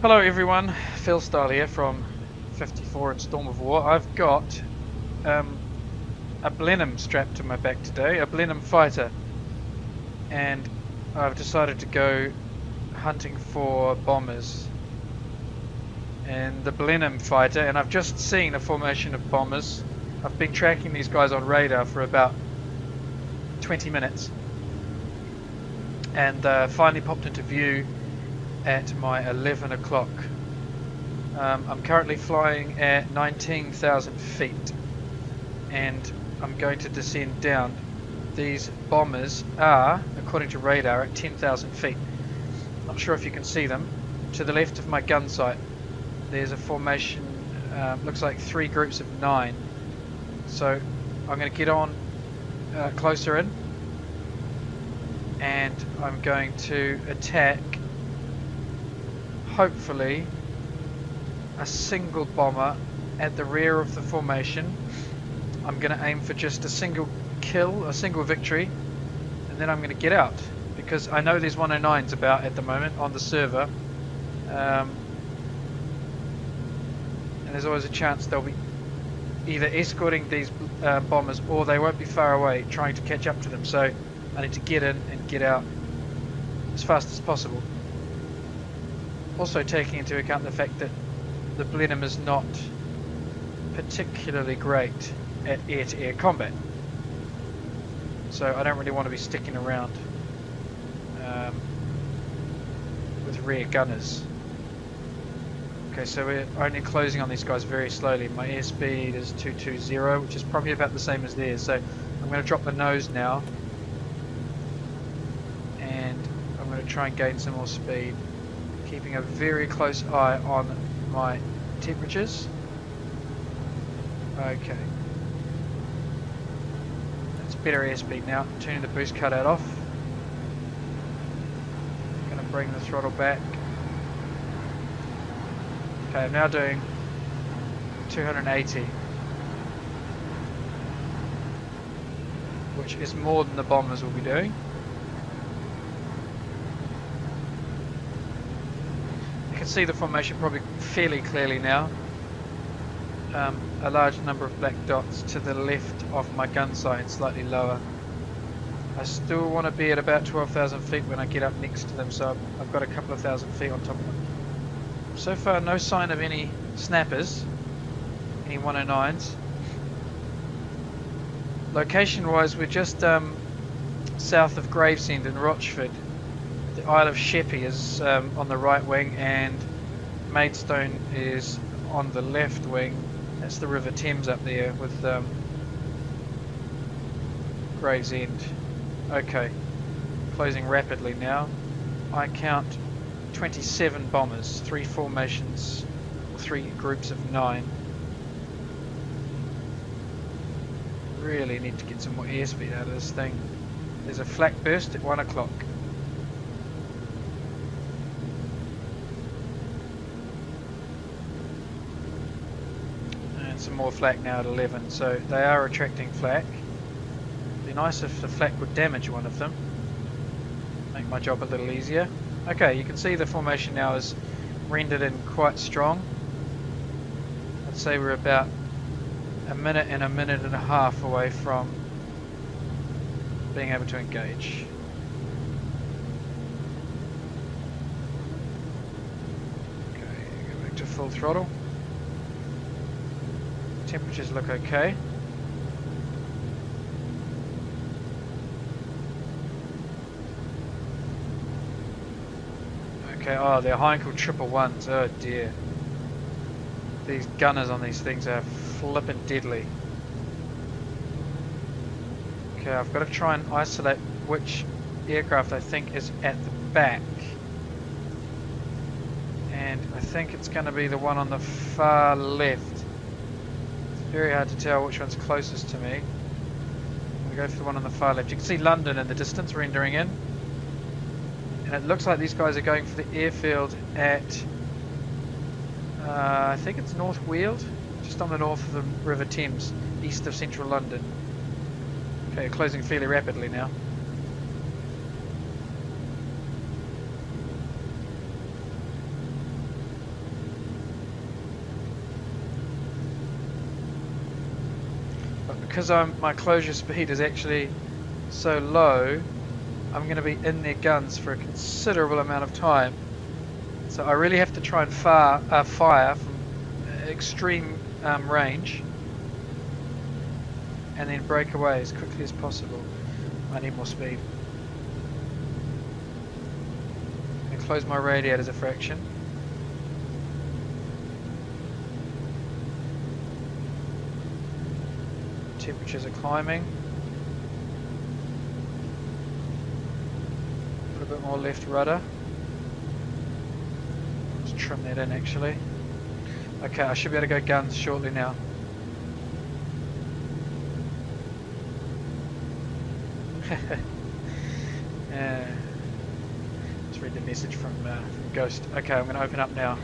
Hello everyone, Phil Style here from 54 and Storm of War. I've got a Blenheim strapped to my back today, a Blenheim Fighter, and I've decided to go hunting for bombers and the Blenheim Fighter, and I've just seen a formation of bombers. I've been tracking these guys on radar for about 20 minutes and finally popped into view at my 11 o'clock. I'm currently flying at 19,000 feet and I'm going to descend down. These bombers are, according to radar, at 10,000 feet. Not sure if you can see them. To the left of my gun sight there's a formation, looks like 3 groups of 9. So I'm going to get on closer in and I'm going to attack hopefully a single bomber at the rear of the formation. I'm going to aim for just a single kill, a single victory, and then I'm going to get out because I know there's 109s about at the moment on the server, and there's always a chance they'll be either escorting these bombers or they won't be far away trying to catch up to them, so I need to get in and get out as fast as possible. Also taking into account the fact that the Blenheim is not particularly great at air-to-air combat, so I don't really want to be sticking around with rear gunners. Okay, so we're only closing on these guys very slowly. My airspeed is 220, which is probably about the same as theirs, so I'm going to drop the nose now and I'm going to try and gain some more speed, keeping a very close eye on my temperatures. Okay, that's better airspeed now. Turning the boost cutout off. Going to bring the throttle back. Okay, I'm now doing 280, which is more than the bombers will be doing. See the formation probably fairly clearly now. A large number of black dots to the left of my gun sight and slightly lower. I still want to be at about 12,000 feet when I get up next to them, so I've got a couple of thousand feet on top of them. So far no sign of any snappers, any 109s. Location wise we're just south of Gravesend in Rochford. The Isle of Sheppey is on the right wing and Maidstone is on the left wing. That's the River Thames up there with Gravesend. Okay, closing rapidly now. I count 27 bombers, 3 formations, 3 groups of 9. Really need to get some more airspeed out of this thing. There's a flak burst at 1 o'clock. Some more flak now at 11, so they are attracting flak. It'd be nice if the flak would damage one of them, make my job a little easier. Okay, you can see the formation now is rendered in quite strong. I'd say we're about a minute and a half away from being able to engage. Okay, go back to full throttle. Temperatures look okay. Okay, oh, they're Heinkel 111s. Oh dear. These gunners on these things are flippin' deadly. Okay, I've got to try and isolate which aircraft I think is at the back. And I think it's going to be the one on the far left. Very hard to tell which one's closest to me. I'm going to go for the one on the far left. You can see London in the distance rendering in. And it looks like these guys are going for the airfield at, I think it's North Weald, just on the north of the River Thames, east of central London. Okay, closing fairly rapidly now. because my closure speed is actually so low, I'm going to be in their guns for a considerable amount of time. So I really have to try and fire from extreme range, and then break away as quickly as possible. I need more speed. And close my radiators a fraction. Temperatures are climbing. Put a bit more left rudder. Let's trim that in actually. Okay, I should be able to go guns shortly now. Let's read the message from Ghost. Okay, I'm going to open up now.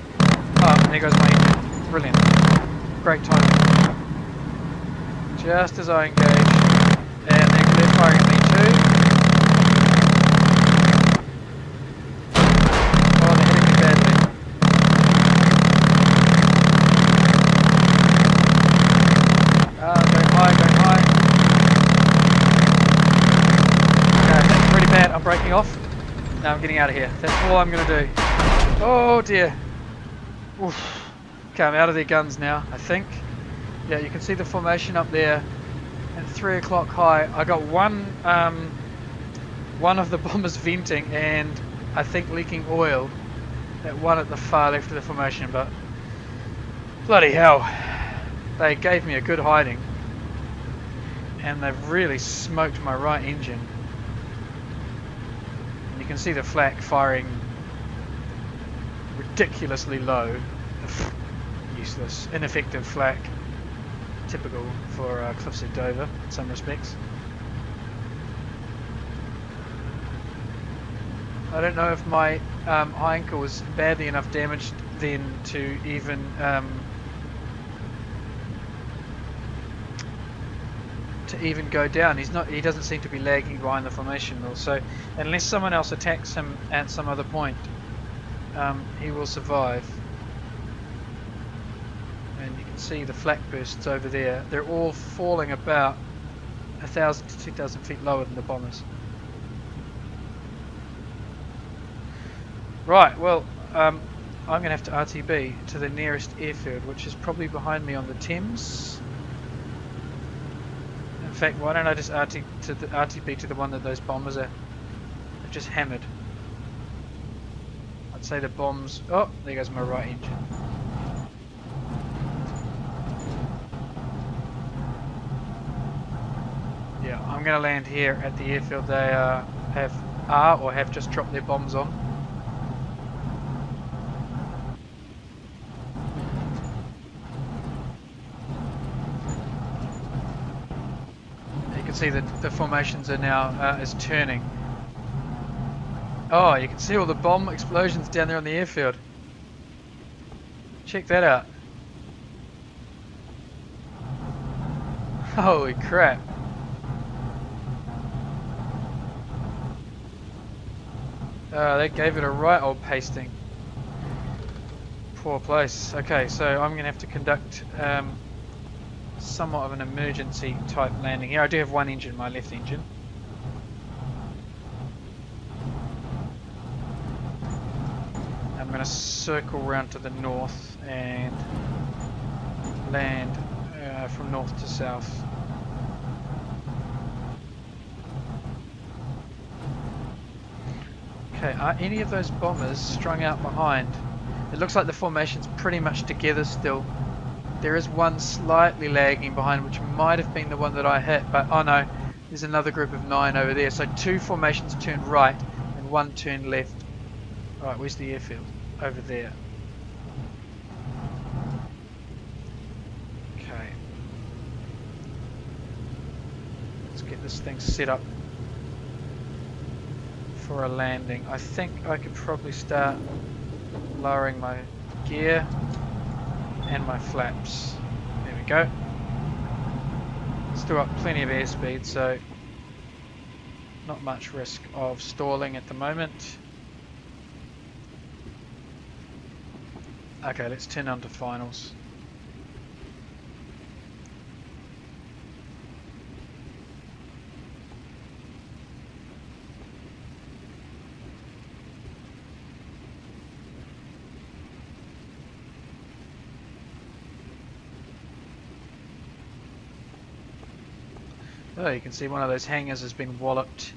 Oh, and there goes my engine. Brilliant. Great timing. Just as I engage. And they're firing at me too. Oh, they're hitting me badly. Going high, going high. Okay, that's pretty bad. I'm breaking off. Now I'm getting out of here. That's all I'm going to do. Oh dear. Oof. Okay, I'm out of their guns now, I think. Yeah, you can see the formation up there at 3 o'clock high. I got one of the bombers venting and I think leaking oil. That one at the far left of the formation, but bloody hell. They gave me a good hiding. And they've really smoked my right engine. And you can see the flak firing ridiculously low. Useless, ineffective flak. Typical for Cliffs of Dover in some respects. I don't know if my eye anchor was badly enough damaged then to even go down. He doesn't seem to be lagging behind the formation wall, so unless someone else attacks him at some other point, he will survive. And you can see the flak bursts over there. They're all falling about 1,000 to 2,000 feet lower than the bombers. Right, well, I'm going to have to RTB to the nearest airfield, which is probably behind me on the Thames. In fact, why don't I just RTB to the one that those bombers are just hammered. I'd say the bombs... Oh, there goes my right engine. Yeah, I'm going to land here at the airfield they have just dropped their bombs on. You can see that the formations are now is turning. Oh, you can see all the bomb explosions down there on the airfield. Check that out. Holy crap. They gave it a right old pasting. Poor place. Okay, so I'm going to have to conduct somewhat of an emergency type landing here. I do have one engine, my left engine. I'm going to circle around to the north and land from north to south. Okay, are any of those bombers strung out behind? It looks like the formation's pretty much together still. There is one slightly lagging behind, which might have been the one that I hit, but oh no, there's another group of 9 over there. So 2 formations turned right and 1 turned left. Alright, where's the airfield? Over there. Okay. Let's get this thing set up for a landing. I think I could probably start lowering my gear and my flaps. There we go. Still got plenty of airspeed, so not much risk of stalling at the moment. Okay, let's turn on to finals. So you can see one of those hangars has been walloped,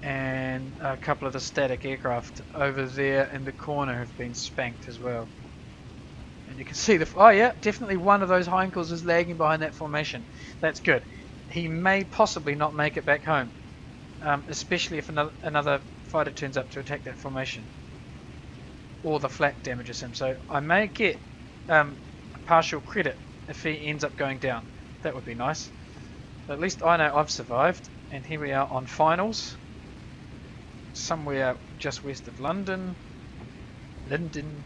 and a couple of the static aircraft over there in the corner have been spanked as well. And you can see the... Oh yeah, definitely one of those Heinkels is lagging behind that formation. That's good. He may possibly not make it back home, especially if another fighter turns up to attack that formation, or the flak damages him. So I may get partial credit if he ends up going down. That would be nice. But at least I know I've survived. And here we are on finals, somewhere just west of London. And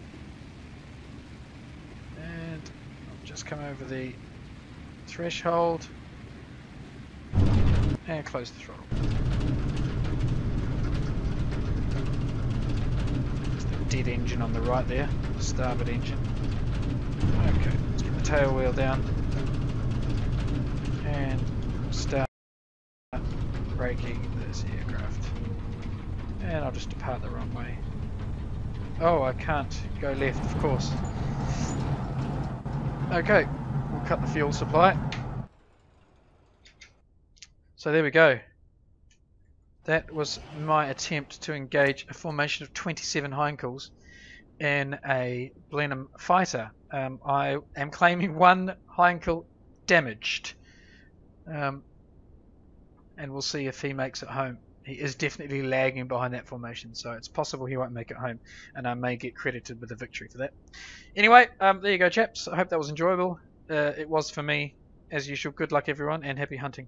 I've just come over the threshold and close the throttle. There's the dead engine on the right there, the starboard engine. Okay, let's get the tail wheel down and start braking this aircraft. And I'll just depart the wrong way. Oh, I can't go left, of course. Okay, we'll cut the fuel supply. So there we go. That was my attempt to engage a formation of 27 Heinkels in a Blenheim Fighter. I am claiming one Heinkel damaged. And we'll see if he makes it home. He is definitely lagging behind that formation, so it's possible he won't make it home, and I may get credited with a victory for that. Anyway, there you go, chaps. I hope that was enjoyable. It was for me. As usual, good luck everyone, and happy hunting.